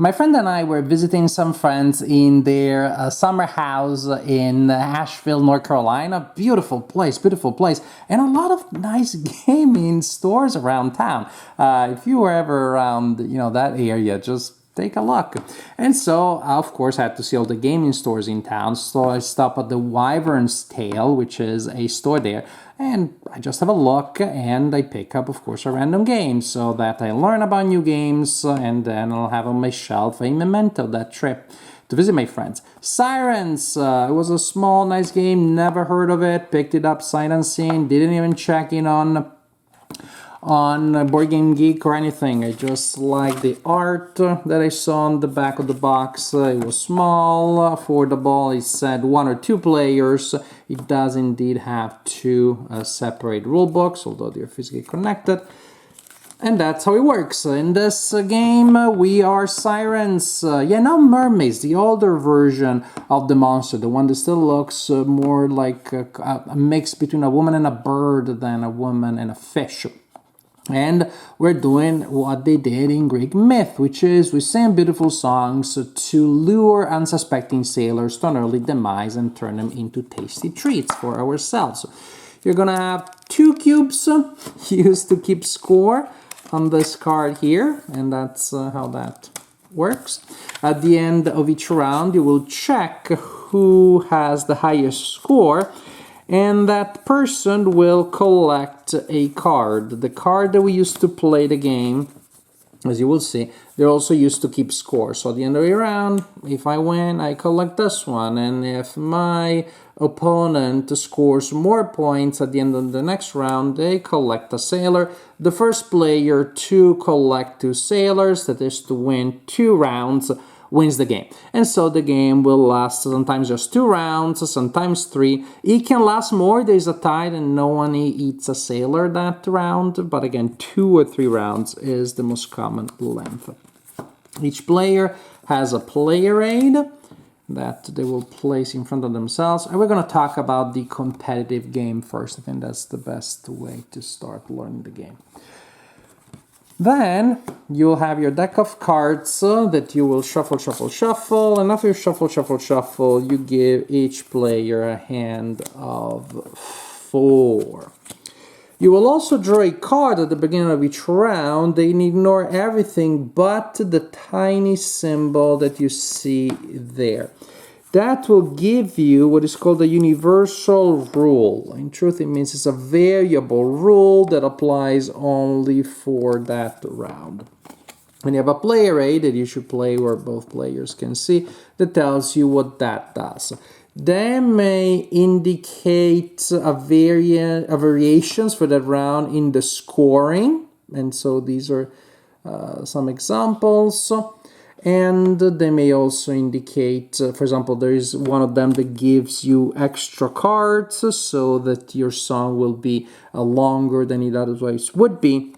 My friend and I were visiting some friends in their summer house in Asheville, North Carolina. Beautiful place, and a lot of nice gaming stores around town. If you were ever around, that area, just take a look. And so, of course, I had to see all the gaming stores in town. So I stopped at the Wyvern's Tail, which is a store there. And I just have a look and I pick up, of course, a random game so that I learn about new games and then I'll have on my shelf a memento of that trip to visit my friends. Sirens, it was a small, nice game, never heard of it, picked it up sight unseen, didn't even check in on Board Game Geek or anything. I just like the art that I saw on the back of the box. It was small, affordable. It said 1 or 2 players. It does indeed have 2 separate rule books, although they're physically connected. And that's how it works. In this game, we are sirens. Not mermaids, the older version of the monster, the one that still looks more like a mix between a woman and a bird than a woman and a fish. And we're doing what they did in Greek myth, which is we sing beautiful songs to lure unsuspecting sailors to an early demise and turn them into tasty treats for ourselves. You're gonna have 2 cubes used to keep score on this card here, and that's how that works. At the end of each round, you will check who has the highest score, and that person will collect a card. The card that we used to play the game, as you will see, they're also used to keep score. So at the end of the round, if I win, I collect this one. And if my opponent scores more points at the end of the next round, they collect a sailor. The first player to collect 2 sailors, that is to win 2 rounds, wins the game. And so the game will last sometimes just 2 rounds, sometimes 3. It can last more. There's a tie and no one eats a sailor that round. But again, 2 or 3 rounds is the most common length. Each player has a player aid that they will place in front of themselves. And we're going to talk about the competitive game first. I think that's the best way to start learning the game. Then you'll have your deck of cards that you will shuffle, and after you shuffle, you give each player a hand of 4. You will also draw a card at the beginning of each round. They ignore everything but the tiny symbol that you see there. That will give you what is called a universal rule. In truth, it means it's a variable rule that applies only for that round. And you have a player aid that you should play where both players can see that tells you what that does. They may indicate a variations for that round in the scoring. And so these are some examples. And they may also indicate, for example, there is one of them that gives you extra cards so that your song will be longer than it otherwise would be.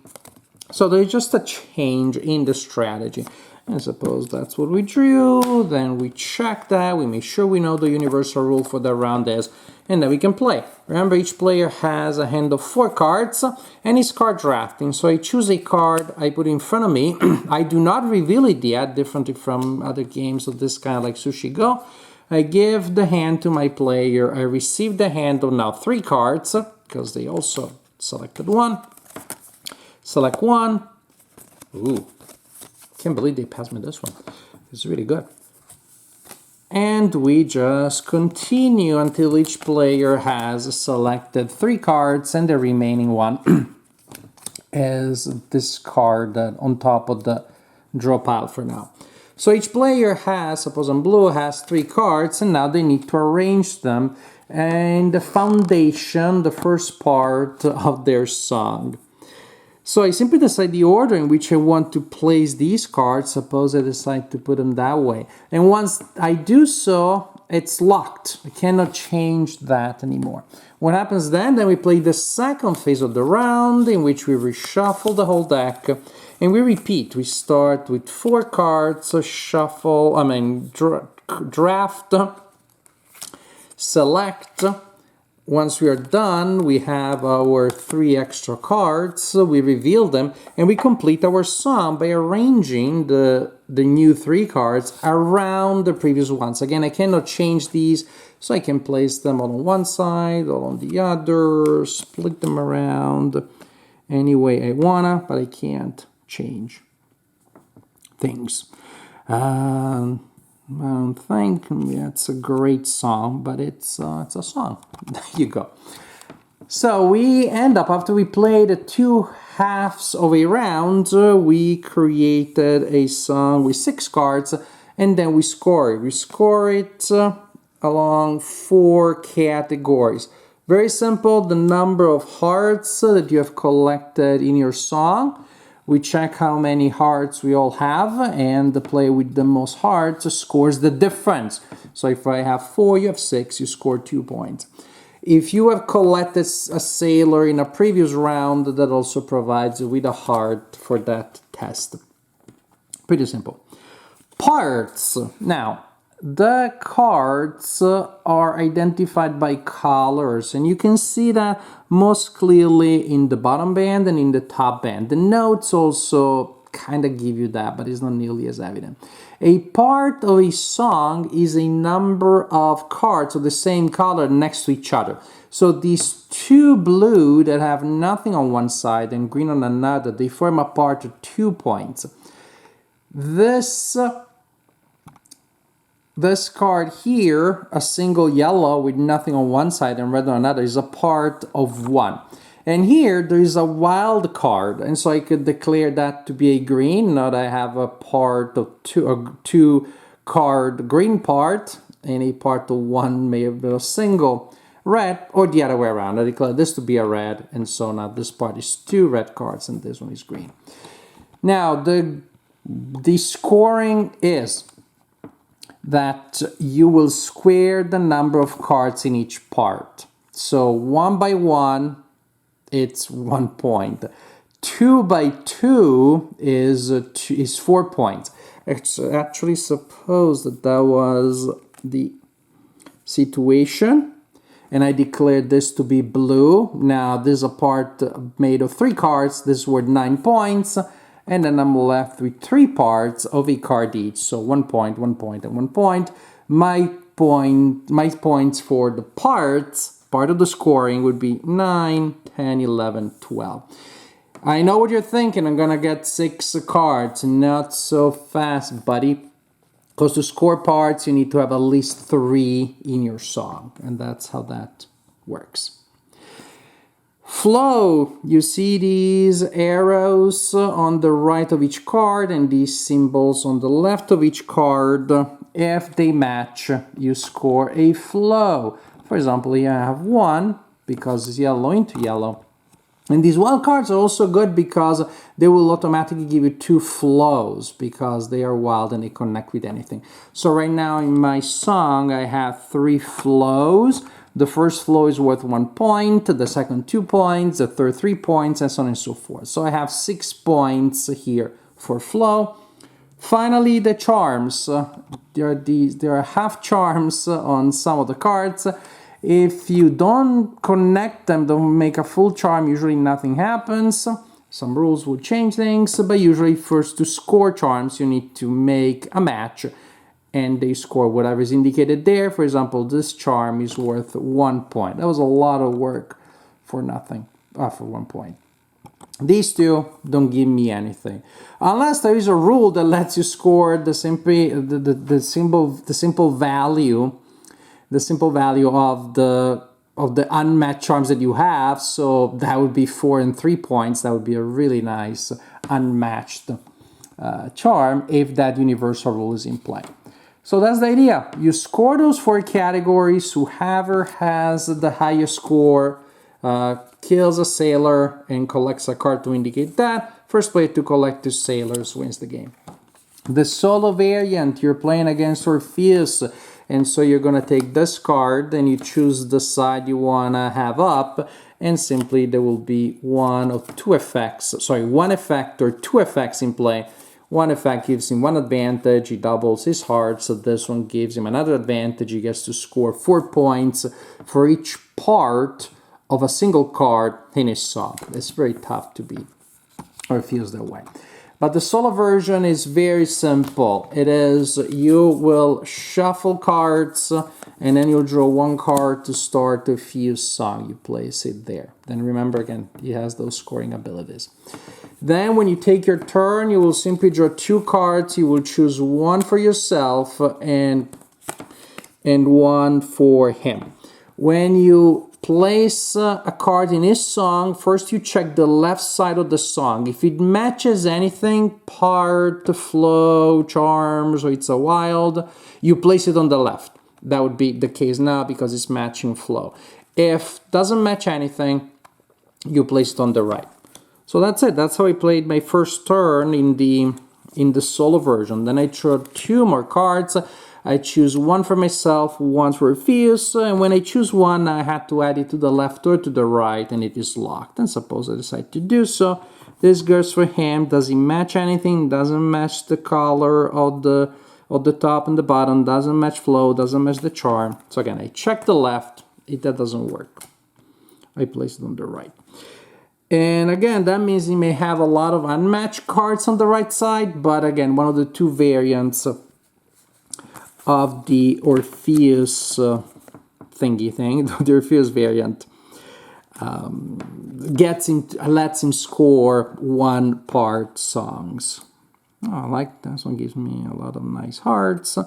So there's just a change in the strategy. And suppose that's what we drew, then we check that, we make sure we know the universal rule for that round is, and then we can play. Remember, each player has a hand of 4 cards, and it's card drafting. So I choose a card, I put it in front of me. I do not reveal it yet, differently from other games of this kind like Sushi Go. I give the hand to my player, I receive the hand of now 3 cards, because they also selected 1. Select 1. Ooh. Can't believe they passed me this one. It's really good. And we just continue until each player has selected 3 cards and the remaining one is this card on top of the draw pile for now. So each player has, suppose on blue, has 3 cards, and now they need to arrange them in the foundation, the first part of their song. So I simply decide the order in which I want to place these cards. Suppose I decide to put them that way. And once I do so, it's locked. I cannot change that anymore. What happens then? Then we play the second phase of the round in which we reshuffle the whole deck. And we repeat. We start with 4 cards, draft, select, once we are done, we have our 3 extra cards, so we reveal them, and we complete our song by arranging the new 3 cards around the previous ones. Again, I cannot change these, so I can place them all on one side, all on the other, split them around any way I wanna, but I can't change things. I don't think it's a great song, but it's a song. There you go. So we end up, after we played the 2 halves of a round, we created a song with 6 cards, and then we score it. We score it along 4 categories. Very simple, the number of hearts that you have collected in your song. We check how many hearts we all have, and the player with the most hearts scores the difference. So if I have 4, you have 6, you score 2 points. If you have collected a sailor in a previous round, that also provides you with a heart for that test. Pretty simple. Parts. Now, the cards are identified by colors, and you can see that most clearly in the bottom band and in the top band. The notes also kind of give you that, but it's not nearly as evident. A part of a song is a number of cards of the same color next to each other. So these 2 blue that have nothing on one side and green on another, they form a part of 2 points. This card here, a single yellow with nothing on one side and red on another, is a part of 1. And here there is a wild card, and so I could declare that to be a green. Now that I have a part of 2 card green part, and a part of 1 may have been a single red, or the other way around. I declare this to be a red, and so now this part is 2 red cards and this one is green. Now the scoring is that you will square the number of cards in each part. So 1 by 1, it's 1 point. 2 by 2 is 4 points. It's actually supposed that was the situation, and I declared this to be blue. Now this is a part made of 3 cards. This is worth 9 points. And then I'm left with 3 parts of a card each. So 1 point, 1 point, and 1 point. My points for the part of the scoring would be 9, 10, 11, 12. I know what you're thinking. I'm gonna get 6 cards. Not so fast, buddy. Because to score parts, you need to have at least 3 in your song. And that's how that works. Flow, you see these arrows on the right of each card and these symbols on the left of each card. If they match, you score a flow. For example, here I have 1 because it's yellow into yellow. And these wild cards are also good because they will automatically give you 2 flows because they are wild and they connect with anything. So right now in my song, I have 3 flows. The first flow is worth 1 point, the second 2 points, the third 3 points, and so on and so forth. So I have 6 points here for flow. Finally, the charms. There are half charms on some of the cards. If you don't connect them, don't make a full charm, usually nothing happens. Some rules will change things, but usually first to score charms, you need to make a match. And they score whatever is indicated there. For example, this charm is worth 1 point. That was a lot of work for nothing, for 1 point. These 2 don't give me anything, unless there is a rule that lets you score the simple value of the unmatched charms that you have. So that would be 4 and 3 points. That would be a really nice unmatched charm if that universal rule is in play. So that's the idea. You score those 4 categories. Whoever has the highest score kills a sailor and collects a card to indicate that. First player to collect 2 sailors wins the game. The solo variant, you're playing against Orpheus, and so you're going to take this card and you choose the side you want to have up, and simply there will be one effect or 2 effects in play. One effect gives him one advantage, he doubles his heart, so this one gives him another advantage. He gets to score 4 points for each part of a single card in his song. It's very tough to beat, or it feels that way. But the solo version is very simple. It is, you will shuffle cards, and then you'll draw one card to start the Fuse song. You place it there. Then remember again, he has those scoring abilities. Then when you take your turn, you will simply draw 2 cards. You will choose one for yourself and one for him. When you place a card in his song, first you check the left side of the song. If it matches anything, part, flow, charms, or it's a wild, you place it on the left. That would be the case now because it's matching flow. If doesn't match anything, you place it on the right. So that's it. That's how I played my first turn in the solo version. Then I draw 2 more cards. I choose one for myself, one for Fuse, and when I choose one, I had to add it to the left or to the right, and it is locked. And suppose I decide to do so, this goes for him. Does it match anything? Doesn't match the color of the top and the bottom, doesn't match flow, doesn't match the charm. So again, I check the left. If that doesn't work, I place it on the right. And again, that means he may have a lot of unmatched cards on the right side, but again, one of the 2 variants of the Orpheus thingy thing, the Orpheus variant, lets him score 1-part songs. Oh, I like this one, gives me a lot of nice hearts.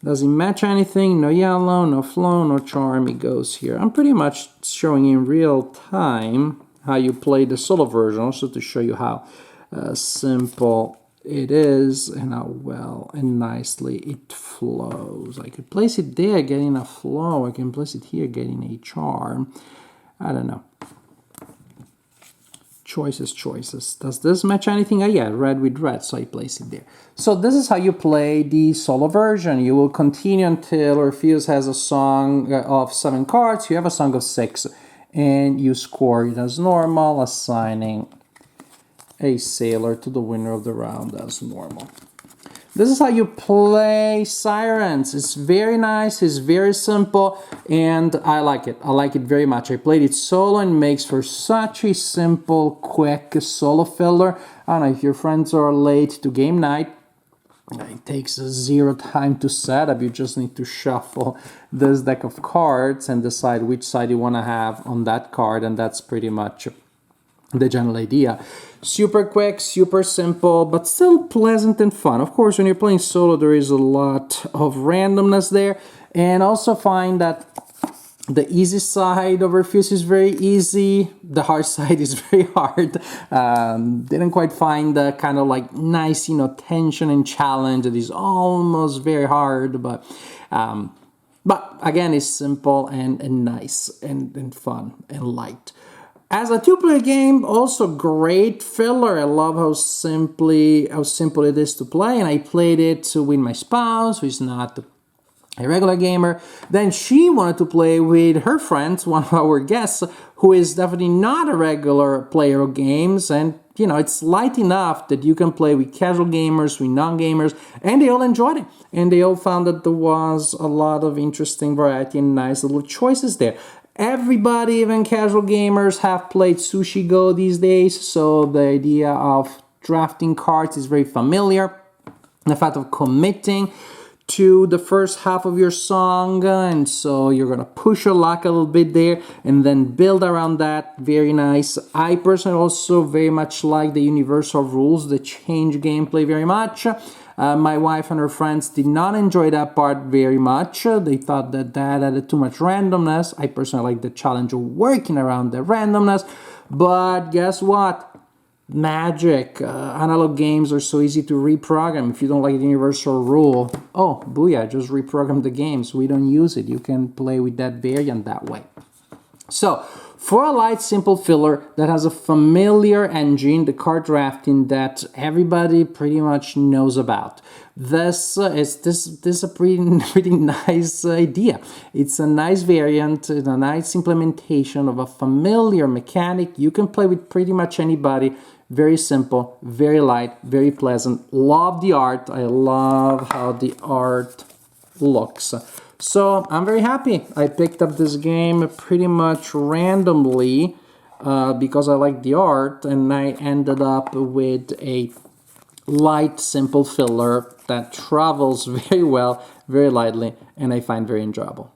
Does it match anything? No yellow, no flow, no charm. It goes here. I'm pretty much showing in real time how you play the solo version, also to show you how simple it is and how well and nicely it flows. I could place it there, getting a flow. I can place it here, getting a charm. I don't know. Choices. Does this match anything? Oh yeah, red with red, so I place it there. So this is how you play the solo version. You will continue until Orpheus has a song of 7 cards. You have a song of 6, and you score it as normal, assigning a sailor to the winner of the round as normal. This is how you play Sirens. It's very nice, it's very simple, and I like it. I like it very much. I played it solo and makes for such a simple, quick solo filler. I don't know, if your friends are late to game night, it takes 0 time to set up. You just need to shuffle this deck of cards and decide which side you want to have on that card, and that's pretty much the general idea. Super quick, super simple, but still pleasant and fun. Of course, when you're playing solo, there is a lot of randomness there, and also find that the easy side of Orpheus is very easy, the hard side is very hard. Didn't quite find the kind of like nice, tension and challenge that is almost very hard, but again, it's simple and nice and fun and light. As a 2-player game, also great filler. I love how simple it is to play, and I played it with my spouse, who is not a regular gamer. Then she wanted to play with her friends, one of our guests, who is definitely not a regular player of games, and it's light enough that you can play with casual gamers, with non-gamers, and they all enjoyed it. And they all found that there was a lot of interesting variety and nice little choices there. Everybody, even casual gamers, have played Sushi Go these days, so the idea of drafting cards is very familiar. The fact of committing to the first half of your song, and so you're gonna push your luck a little bit there and then build around that. Very nice. I personally also very much like the universal rules that change gameplay very much. My wife and her friends did not enjoy that part very much. They thought that added too much randomness. I personally like the challenge of working around the randomness, but guess what? Magic. Analog games are so easy to reprogram. If you don't like the universal rule, oh, booyah, just reprogram the games. We don't use it. You can play with that variant that way. So, for a light, simple filler that has a familiar engine, the card drafting that everybody pretty much knows about. This is a pretty nice idea. It's a nice variant, a nice implementation of a familiar mechanic you can play with pretty much anybody Very simple, very light, very pleasant. Love the art. I love how the art looks. So I'm very happy. I picked up this game pretty much randomly because I like the art, and I ended up with a light, simple filler that travels very well, very lightly, and I find very enjoyable.